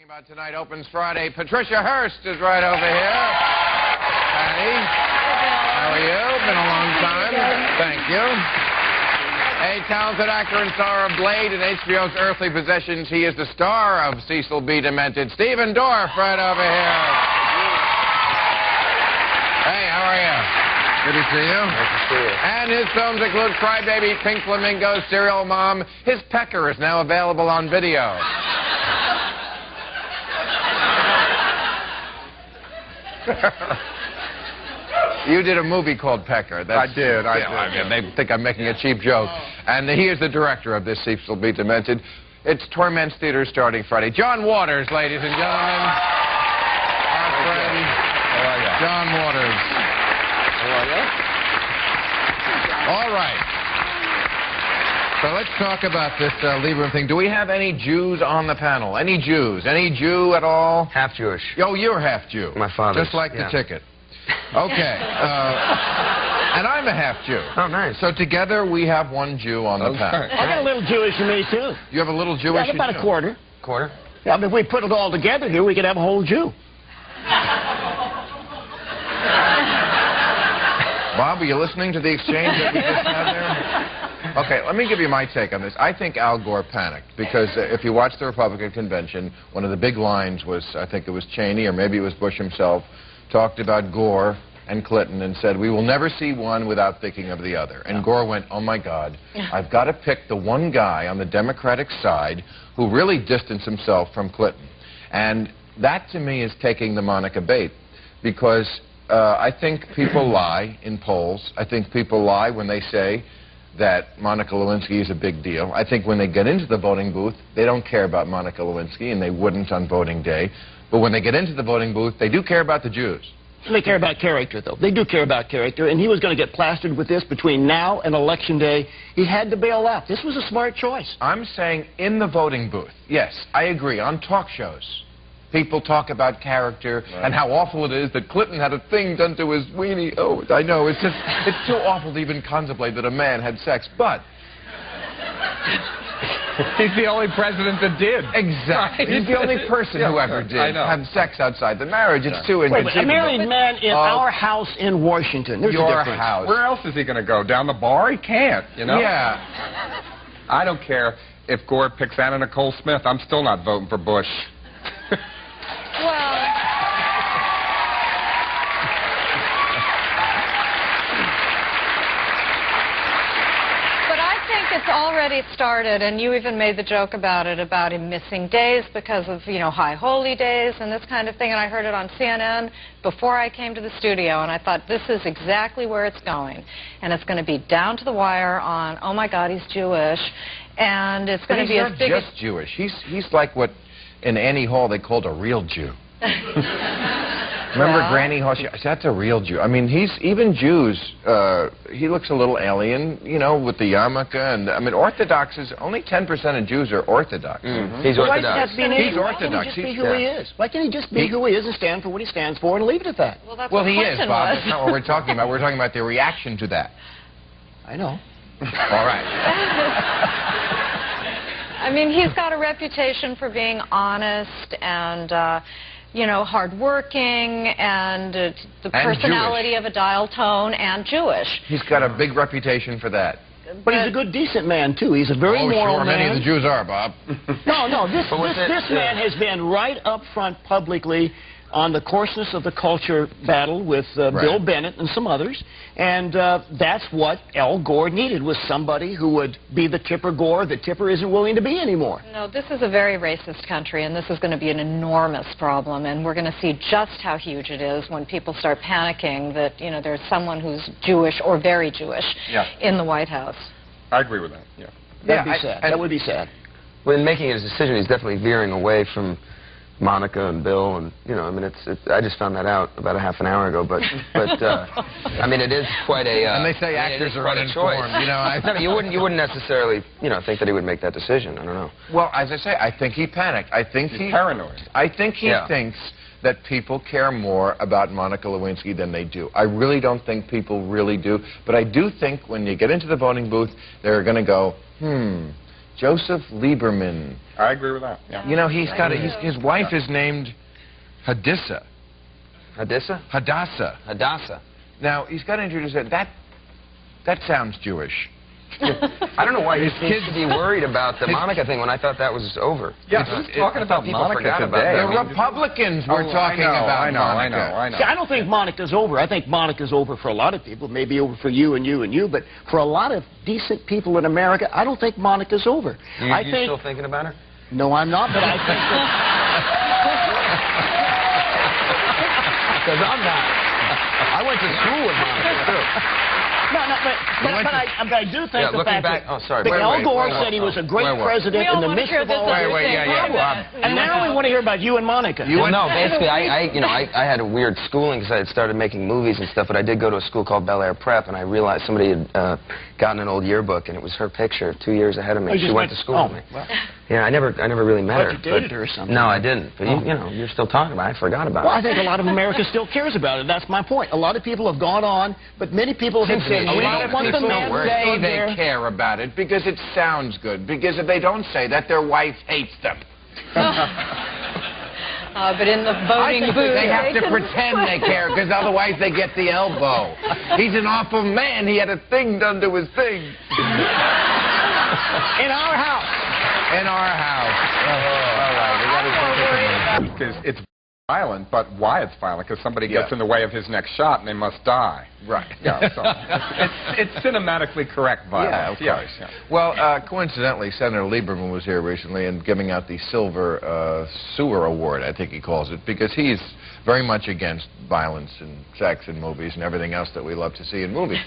About tonight opens Friday. Patricia Hearst is right over here. Patty, how are you? Been a long time. Thank you. A talented actor and star of Blade and HBO's Earthly Possessions. He is the star of Cecil B. Demented. Stephen Dorff right over here. Hey, how are you? Good to see you. Nice to see you. And his films include Crybaby, Pink Flamingo, Serial Mom. His pecker is now available on video. You did a movie called Pecker. I did. They think I'm making a cheap joke. And he is the director of this Cecil B. Demented. It's Torments Theater starting Friday. John Waters, ladies and gentlemen. Our friend, John Waters. How are you? All right. So let's talk about this Lieberman thing. Do we have any Jews on the panel? Any Jews? Any Jew at all? Half Jewish. Oh, you're half Jew. My father. Just like the ticket. Okay. And I'm a half Jew. Oh, nice. So together we have one Jew on the panel. I got a little Jewish in me, too. You have a little Jewish in you? About a quarter. Quarter? Yeah, but if we put it all together here, we could have a whole Jew. Bob, are you listening to the exchange that we just had there? Okay, let me give you my take on this. I think Al Gore panicked because if you watch the Republican convention, one of the big lines was, I think it was Cheney or maybe it was Bush himself, talked about Gore and Clinton and said, we will never see one without thinking of the other. And Gore went, oh my God, I've got to pick the one guy on the Democratic side who really distanced himself from Clinton. And that to me is taking the Monica bait because I think people lie in polls. I think people lie when they say that Monica Lewinsky is a big deal. I think when they get into the voting booth, they don't care about Monica Lewinsky, and they wouldn't on voting day. But when they get into the voting booth, they do care about the Jews. They care about character, though. They do care about character, and he was going to get plastered with this between now and Election Day. He had to bail out. This was a smart choice. I'm saying in the voting booth, yes, I agree. On talk shows, people talk about character and how awful it is that Clinton had a thing done to his weenie. Oh, I know. It's just, it's too awful to even contemplate that a man had sex. But he's the only president that did. Exactly. He's the only person who ever did have sex outside the marriage. It's too inconceivable. A married man in our house in Washington. There's your a difference. house. Where else is he going to go? Down the bar? He can't, you know? Yeah. I don't care if Gore picks Anna Nicole Smith. I'm still not voting for Bush. Well, but I think it's already started, and you even made the joke about it, about him missing days because of, you know, high holy days and this kind of thing, and I heard it on CNN before I came to the studio, and I thought, this is exactly where it's going. And it's going to be down to the wire on, oh my God, he's Jewish, and it's going to be as big as... He's not just Jewish. He's like what in Annie Hall they called a real Jew. Remember Granny Hall? That's a real Jew. I mean, even Jews, he looks a little alien, you know, with the yarmulke. And I mean, Orthodoxes, only 10% of Jews are Orthodox. He's Orthodox. He's Orthodox. Why can't he just be who he is? Why can't he just be who he is and stand for what he stands for and leave it at that? Well, that's well what he is, Clinton Bob. was. That's not what we're talking about. We're talking about the reaction to that. I know. All right. I mean, he's got a reputation for being honest and, you know, hardworking and the personality Jewish. of a dial tone and Jewish. He's got a big reputation for that. But he's a good, decent man, too. He's a very moral man. Many of the Jews are, Bob. No, this man has been right up front publicly on the coarseness of the culture battle with Bill Bennett and some others, and that's what Al Gore needed, was somebody who would be the Tipper Gore that Tipper isn't willing to be anymore. No, this is a very racist country, and this is going to be an enormous problem, and we're going to see just how huge it is when people start panicking that, you know, there's someone who's Jewish or very Jewish in the White House. I agree with that, yeah. That'd be sad. That would be sad. Well, in making his decision, he's definitely veering away from Monica and Bill, and you know, I mean, I just found that out about a half an hour ago, but I mean, it is quite a. And they say actors are uninformed, you know. No, you wouldn't necessarily, you know, think that he would make that decision. I don't know. Well, as I say, I think he panicked. I think he's paranoid. I think he thinks that people care more about Monica Lewinsky than they do. I really don't think people really do, but I do think when you get into the voting booth, they're going to go, Joseph Lieberman. I agree with that. Yeah. You know, his wife is named Hadassah. Hadassah? Hadassah. Now, he's got to introduce it. That sounds Jewish. I don't know why he seems to be worried about the Monica thing when I thought that was over. Yeah, who's talking about Monica today? The Republicans were talking about Monica. I know. See, I don't think Monica's over. I think Monica's over for a lot of people. Maybe over for you and you and you, but for a lot of decent people in America, I don't think Monica's over. You still thinking about her? No, I'm not, but I think that... Because I'm not. I went to school with Monica, too. No, but I do think the fact that Al Gore said he was a great president in the midst of all of this. And now we want to hear about you and Monica. Well, no, basically, I had a weird schooling because I had started making movies and stuff, but I did go to a school called Bel Air Prep, and I realized somebody had gotten an old yearbook, and it was her picture 2 years ahead of me. She went to school with me. Well. Yeah, I never really met her. You dated her or something? No, I didn't. But you know, you're still talking about it. I forgot about it. Well, I think a lot of America still cares about it. That's my point. A lot of people have gone on, but many people have said, we don't want the man to say they care about it because it sounds good. Because if they don't say that, their wife hates them. But in the voting booth, they have to pretend they care, because otherwise they get the elbow. He's an awful man. He had a thing done to his thing. In our house. In our house. All right, we got to because it's violent, but why it's violent? Because somebody gets in the way of his next shot and they must die. Right. Yeah. So it's cinematically correct violence. Yeah, of course. Yeah. Well, coincidentally, Senator Lieberman was here recently and giving out the Silver Sewer Award, I think he calls it, because he's very much against violence and sex in movies and everything else that we love to see in movies.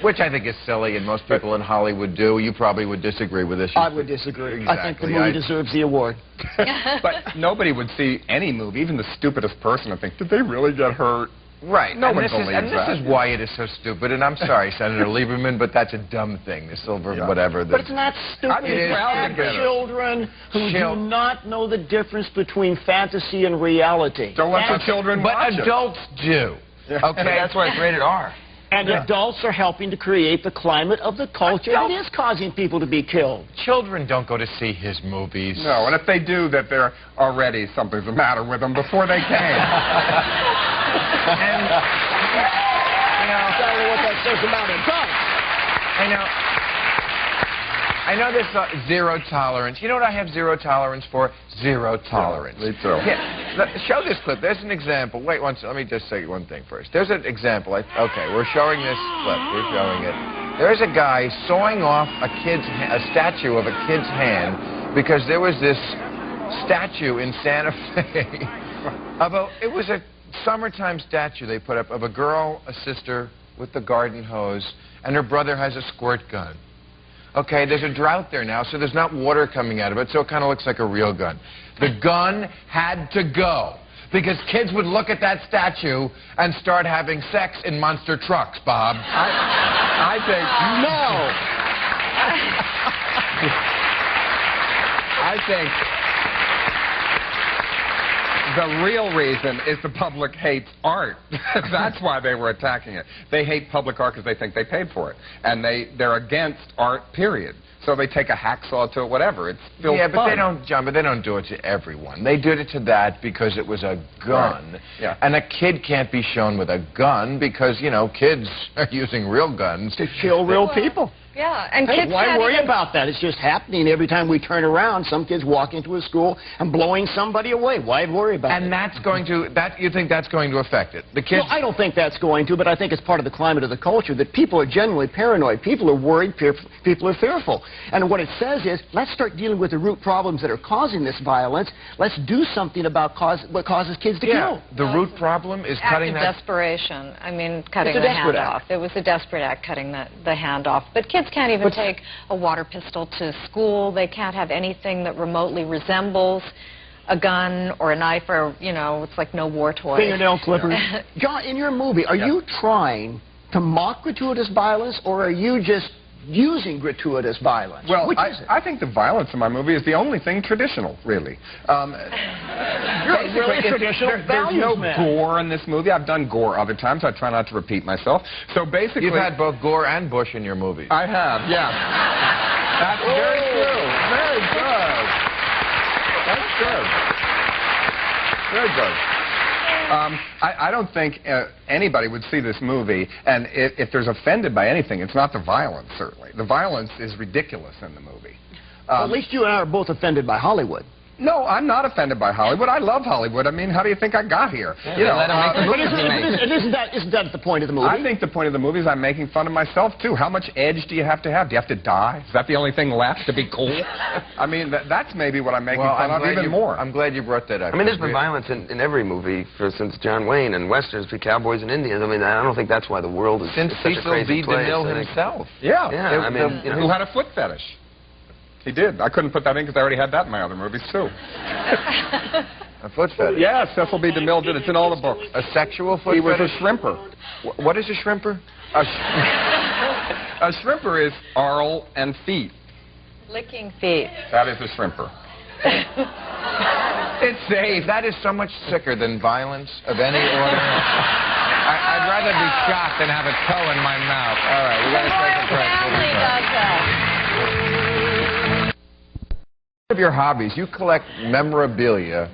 Which I think is silly, and most people in Hollywood do. You probably would disagree with this. I would disagree. Exactly. I think the movie deserves the award. But nobody would see any movie, even the stupidest person, and think, did they really get hurt? Right. No one believes that. And this is why it is so stupid. And I'm sorry, Senator Lieberman, but that's a dumb thing. The silver whatever. But it's not stupid. It is. It's children who do not know the difference between fantasy and reality. Don't let your children watch it. But adults do. Okay? That's why it's rated R. And adults are helping to create the climate of the culture that is causing people to be killed. Children don't go to see his movies. No, and if they do, that they're already something's the matter with them before they came. And, you know, I don't know what that says about adults. I know there's zero tolerance. You know what I have zero tolerance for? Zero tolerance. Me too. Yeah, show this clip. There's an example. Wait, let me just say one thing first. There's an example. Okay, we're showing this clip. We're showing it. There's a guy sawing off a statue of a kid's hand because there was this statue in Santa Fe it was a summertime statue they put up of a girl, a sister, with the garden hose, and her brother has a squirt gun. Okay, there's a drought there now, so there's not water coming out of it, so it kind of looks like a real gun. The gun had to go, because kids would look at that statue and start having sex in monster trucks, Bob. I think... No! I think the real reason is the public hates art. That's why they were attacking it. They hate public art because they think they paid for it. And they're against art, period. So they take a hacksaw to it, whatever. It's still fun. But they don't, John, but they don't do it to everyone. They did it to that because it was a gun. Right. Yeah. And a kid can't be shown with a gun because, you know, kids are using real guns. To kill real people. Yeah, and kids why worry about that? It's just happening every time we turn around. Some kids walk into a school and blowing somebody away. Why worry about it? And that's going to, you think that's going to affect it? The kids... No, I don't think that's going to, but I think it's part of the climate of the culture that people are genuinely paranoid. People are worried. People are fearful. And what it says is, let's start dealing with the root problems that are causing this violence. Let's do something about what causes kids to kill. The root problem is cutting that... desperation. I mean, cutting the hand off. It was a desperate act, cutting the hand off. But kids can't even take a water pistol to school. They can't have anything that remotely resembles a gun or a knife or, you know, it's like no war toy. Fingernail clippers. John, in your movie, are you trying to mock gratuitous violence, or are you just using gratuitous violence. Well, Which is it? I think the violence in my movie is the only thing traditional, really. You're a really traditional there's values no man. gore in this movie. I've done gore other times. I try not to repeat myself. So basically... You've had both Gore and Bush in your movies. I have, yeah. That's very true. Very good. That's good. Very good. I don't think anybody would see this movie, and if there's offended by anything, it's not the violence, certainly. The violence is ridiculous in the movie. Well, at least you and I are both offended by Hollywood. No, I'm not offended by Hollywood. I love Hollywood. I mean, how do you think I got here? Yeah, you know, let 'em make the movies you make. Isn't that the point of the movie? I think the point of the movie is I'm making fun of myself, too. How much edge do you have to have? Do you have to die? Is that the only thing left, to be cool? I mean, that's maybe what I'm making fun of even more. I'm glad you brought that up. I mean, there's been violence in every movie since John Wayne and Westerns between cowboys and Indians. I mean, I don't think that's why the world is since such a Cecil crazy B. place. DeMille himself. Yeah. Yeah, I mean, you know. Who had a foot fetish. He did. I couldn't put that in because I already had that in my other movies, too. A foot fetish? Yeah, Cecil B. DeMille did. It's in all the books. A sexual foot He was fetish? a shrimper. What is a shrimper? A shrimper is oral and feet. Licking feet. That is a shrimper. It's safe. That is so much sicker than violence of any order. I'd rather be shot than have a toe in my mouth. All right, we got to take a break. Family does that. Of your hobbies, you collect memorabilia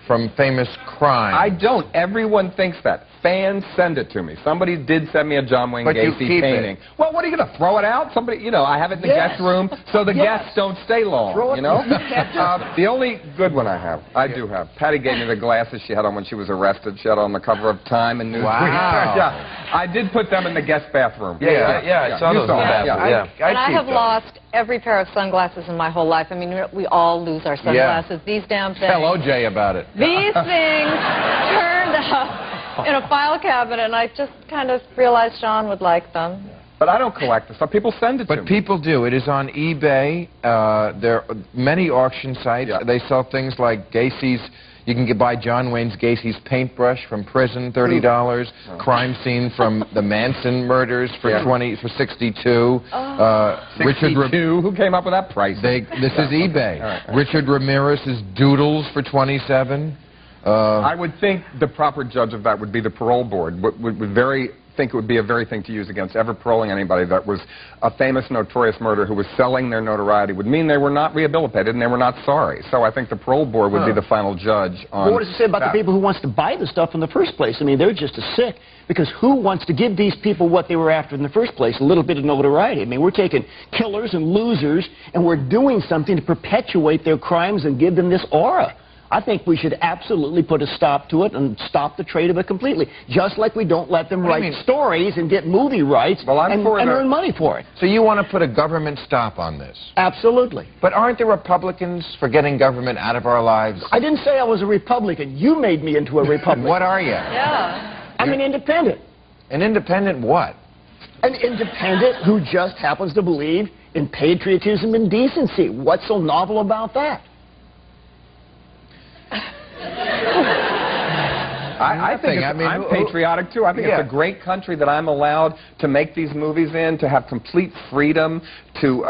from famous crimes. I don't. Everyone thinks that. Fans send it to me. Somebody did send me a John Wayne But you Gacy keep painting. it. Well, what are you going to throw it out? Somebody, you know, I have it in the guest room, so the guests don't stay long. Throw it- you know. you can't The only good one I do have. Patty gave me the glasses she had on when she was arrested. She had on the cover of Time and Newsweek. Wow. Yeah, I did put them in the guest bathroom. Yeah, I saw You those in the them. bathroom, yeah. And I keep have those. lost every pair of sunglasses in my whole life. I mean, we all lose our sunglasses. These damn things. Tell OJ about it. These things turned up in a file cabinet, and I just kind of realized John would like them. But I don't collect this stuff. People send it to me. But people do. It is on eBay. There are many auction sites. Yeah. They sell things like Gacy's. You can buy John Wayne's Gacy's paintbrush from prison, $30. Crime scene from the Manson murders for for $62. Richard, who came up with that price? This is eBay. All right. Richard Ramirez's doodles for $27. I would think the proper judge of that would be the parole board. Would think it would be a very thing to use against ever paroling anybody that was a famous, notorious murderer who was selling their notoriety. Would mean they were not rehabilitated and they were not sorry. So I think the parole board would be the final judge on What does it say about the people who wants to buy the stuff in the first place? I mean, they're just as sick, because who wants to give these people what they were after in the first place, a little bit of notoriety? I mean, we're taking killers and losers, and we're doing something to perpetuate their crimes and give them this aura. I think we should absolutely put a stop to it and stop the trade of it completely, just like we don't let them write stories and get movie rights and earn money for it. So you want to put a government stop on this? Absolutely. But aren't there Republicans for getting government out of our lives? I didn't say I was a Republican. You made me into a Republican. What are you? Yeah. I'm an independent. An independent what? An independent who just happens to believe in patriotism and decency. What's so novel about that? I think I'm patriotic, too. I think it's a great country that I'm allowed to make these movies in, to have complete freedom, to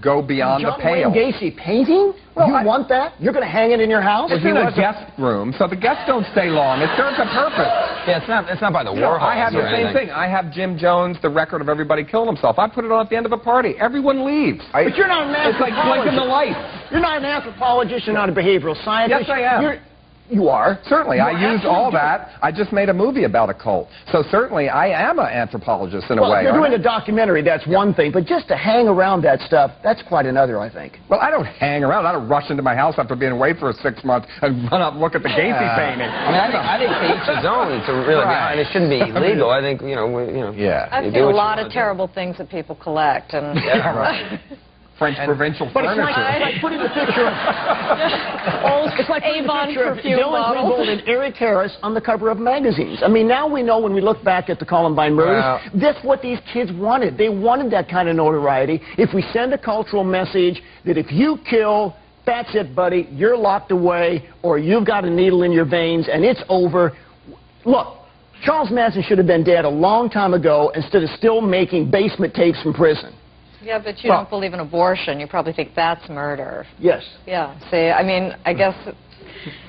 go beyond the pale. John Wayne Gacy painting? Well, you want that? You're going to hang it in your house? It's in a guest room, so the guests don't stay long. It serves a purpose. Yeah, it's not by the Warhols. I have the same thing. I have Jim Jones, the record of everybody killing himself. I put it on at the end of a party. Everyone leaves. But you're not an anthropologist. It's like blinking the lights. You're not an anthropologist. You're not a behavioral scientist. Yes, I am. You are. Certainly. I used all that. I just made a movie about a cult. So certainly I am an anthropologist in a way. Well, if you're doing a documentary, that's one thing. But just to hang around that stuff, that's quite another, I think. Well, I don't hang around. I don't rush into my house after being away for 6 months and run up and look at the Gacy painting. I mean, I think to each his own. To really, and it shouldn't be illegal. I think, I've seen a lot of terrible things that people collect. And French provincial But furniture. it's like putting the picture of it's like putting the picture of Dylan Klebold and Eric Harris on the cover of magazines. I mean, now we know when we look back at the Columbine murders, that's what these kids wanted. They wanted that kind of notoriety. If we send a cultural message that if you kill, that's it, buddy, you're locked away, or you've got a needle in your veins and it's over. Look, Charles Manson should have been dead a long time ago instead of still making basement tapes from prison. Yeah, but you don't believe in abortion. You probably think that's murder. Yes. Yeah. See, I mean, I guess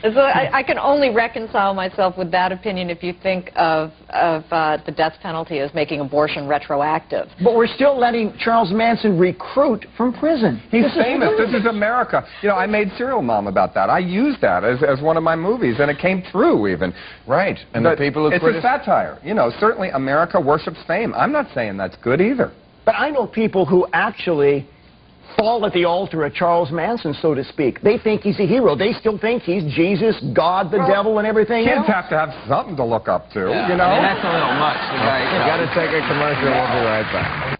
I can only reconcile myself with that opinion if you think of the death penalty as making abortion retroactive. But we're still letting Charles Manson recruit from prison. He's famous. This is America. You know, I made Serial Mom about that. I used that as one of my movies, and it came true even. Right. And the people who it's a satire. You know, certainly America worships fame. I'm not saying that's good either. But I know people who actually fall at the altar of Charles Manson, so to speak. They think he's a hero. They still think he's Jesus, God, the devil, and everything else. Kids have to have something to look up to, Yeah, you know? I mean, that's a little much. We've got to take a commercial. We'll be right back.